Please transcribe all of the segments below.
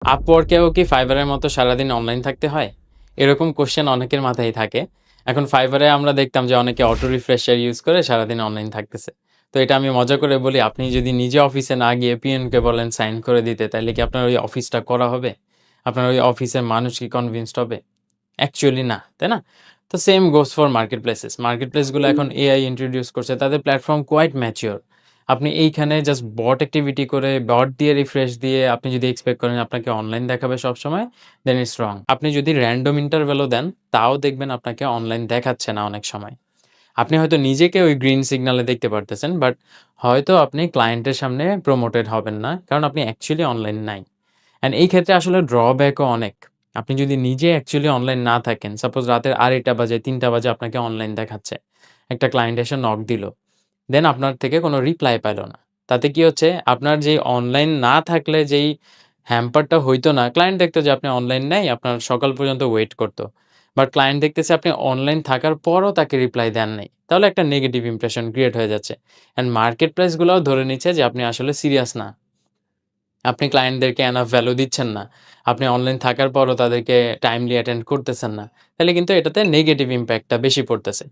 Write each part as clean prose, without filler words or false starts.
আপওয়ার্কেও কি ফাইবারের মতো সারাদিন অনলাইন থাকতে হয়? এরকম কোয়েশ্চেন অনেকের মাথায় থাকে। এখন ফাইবারে আমরা দেখতাম যে অনেকে অটো রিফ্রেশার ইউজ করে সারাদিন অনলাইন থাকতেছে। তো এটা আমি মজা করে বলি, আপনি যদি নিজে অফিসে না গিয়ে পিএনকে বলেন সাইন করে দিতে, তাইলে কি আপনার ওই অফিসটা করা হবে? আপনার ওই অফিসের মানুষ কি কনভিন্সড হবে? অ্যাকচুয়ালি না, তাই না? তো same goes for marketplaces. Market প্লেসগুলো এখন এআই ইন্ট্রোডিউস করছে। তাদের প্ল্যাটফর্ম কোয়াইট ম্যাচিউর। আপনি এইখানে জাস্ট বট অ্যাক্টিভিটি করে, বট দিয়ে রিফ্রেশ দিয়ে আপনি যদি এক্সপেক্ট করেন আপনাকে অনলাইন দেখাবে সবসময়, দেন ইটস রং। আপনি যদি র‍্যান্ডম ইন্টারভ্যালও দেন, তাও দেখবেন আপনাকে অনলাইন দেখাচ্ছে না অনেক সময়। আপনি হয়তো নিজেকে ওই গ্রিন সিগনালে দেখতে পারতেছেন, বাট হয়তো আপনি ক্লায়েন্টের সামনে প্রমোটেড হবেন না। কারণ আপনি অ্যাকচুয়ালি অনলাইন নাই। অ্যান্ড এই ক্ষেত্রে আসলে ড্রব্যাকও অনেক। আপনি যদি নিজে অ্যাকচুয়ালি অনলাইন না থাকেন, সাপোজ রাতের ২:৩০ বাজে, ৩টা বাজে আপনাকে অনলাইন দেখাচ্ছে। একটা ক্লায়েন্ট এসে নক দিল। দেন আপনার থেকে কোনো রিপ্লাই পাইল না। তাতে কি হচ্ছে? আপনার যেই অনলাইন না থাকলে যেই হ্যাম্পারটা হইতো না, ক্লায়েন্ট দেখতো যে আপনি অনলাইন নাই, আপনার সকাল পর্যন্ত ওয়েট করত। বাট ক্লায়েন্ট দেখতেছে আপনি অনলাইন থাকার পরও তাকে রিপ্লাই দেন নাই। তাহলে একটা নেগেটিভ ইমপ্রেশন ক্রিয়েট হয়ে যাচ্ছে। অ্যান্ড মার্কেট প্লেস গুলাও ধরে নিচ্ছে যে আপনি আসলে সিরিয়াস না। আপনি ক্লায়েন্টদেরকে এনাফ ভ্যালু দিচ্ছেন না। আপনি অনলাইন থাকার পরও তাদেরকে টাইমলি অ্যাটেন্ড করতেছেন না। তাহলে কিন্তু এটাতে নেগেটিভ ইমপ্যাক্টটা বেশি পড়তেছে।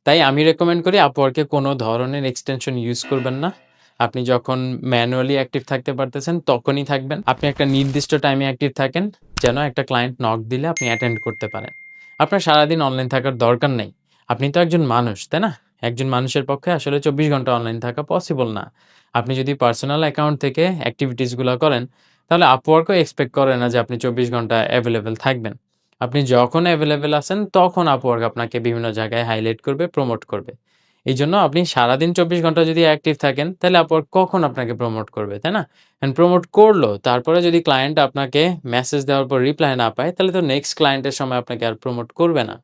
তাই আমি রেকমেন্ড করি Upwork এ কোনো ধরনের এক্সটেনশন ইউজ করবেন না। আপনি যখন ম্যানুয়ালি অ্যাক্টিভ থাকতে পারতেছেন তখনই থাকবেন। আপনি একটা নির্দিষ্ট টাইমে অ্যাক্টিভ থাকেন, যেন একটা ক্লায়েন্ট নক দিলে আপনি অ্যাটেন্ড করতে পারেন। আপনার সারাদিন অনলাইন থাকার দরকার নেই। আপনি তো একজন মানুষ, তাই না? একজন মানুষের পক্ষে আসলে ২৪ ঘন্টা অনলাইন থাকা পসিবল না। আপনি যদি পার্সোনাল অ্যাকাউন্ট থেকে এক্টিভিটিস গুলা করেন, তাহলে Upwork ও এক্সপেক্ট করে না যে আপনি ২৪ ঘন্টা এভেইলেবল থাকবেন। আপনি যখন এভেইলেবল আছেন তখন Upwork আপনাকে বিভিন্ন জায়গায় হাইলাইট করবে, প্রমোট করবে। এইজন্য আপনি সারাদিন ২৪ ঘন্টা যদি অ্যাক্টিভ থাকেন, তাহলে Upwork কখন আপনাকে প্রমোট করবে, তাই না? অ্যান্ড প্রমোট করলো, তারপরে যদি ক্লায়েন্ট আপনাকে মেসেজ দেওয়ার পর রিপ্লাই না পায়, তাহলে তো নেক্সট ক্লায়েন্টের সময় আপনাকে আর প্রমোট করবে না,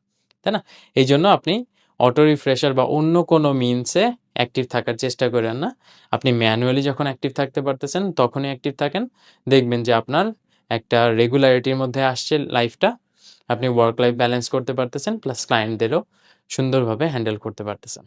তাই না? এইজন্য আপনি অটো রিফ্রেশার বা অন্য কোনো মিনসে অ্যাক্টিভ থাকার চেষ্টা কইরেন না। আপনি ম্যানুয়ালি যখন অ্যাক্টিভ থাকতে পারতেছেন, তখনই অ্যাক্টিভ থাকেন। দেখবেন যে আপনার একটা রেগুলারিটির মধ্যে আসছে লাইফটা। আপনি ওয়ার্ক লাইফ ব্যালেন্স করতে পারতেছেন, প্লাস ক্লায়েন্টদেরও সুন্দরভাবে হ্যান্ডেল করতে পারতেছেন।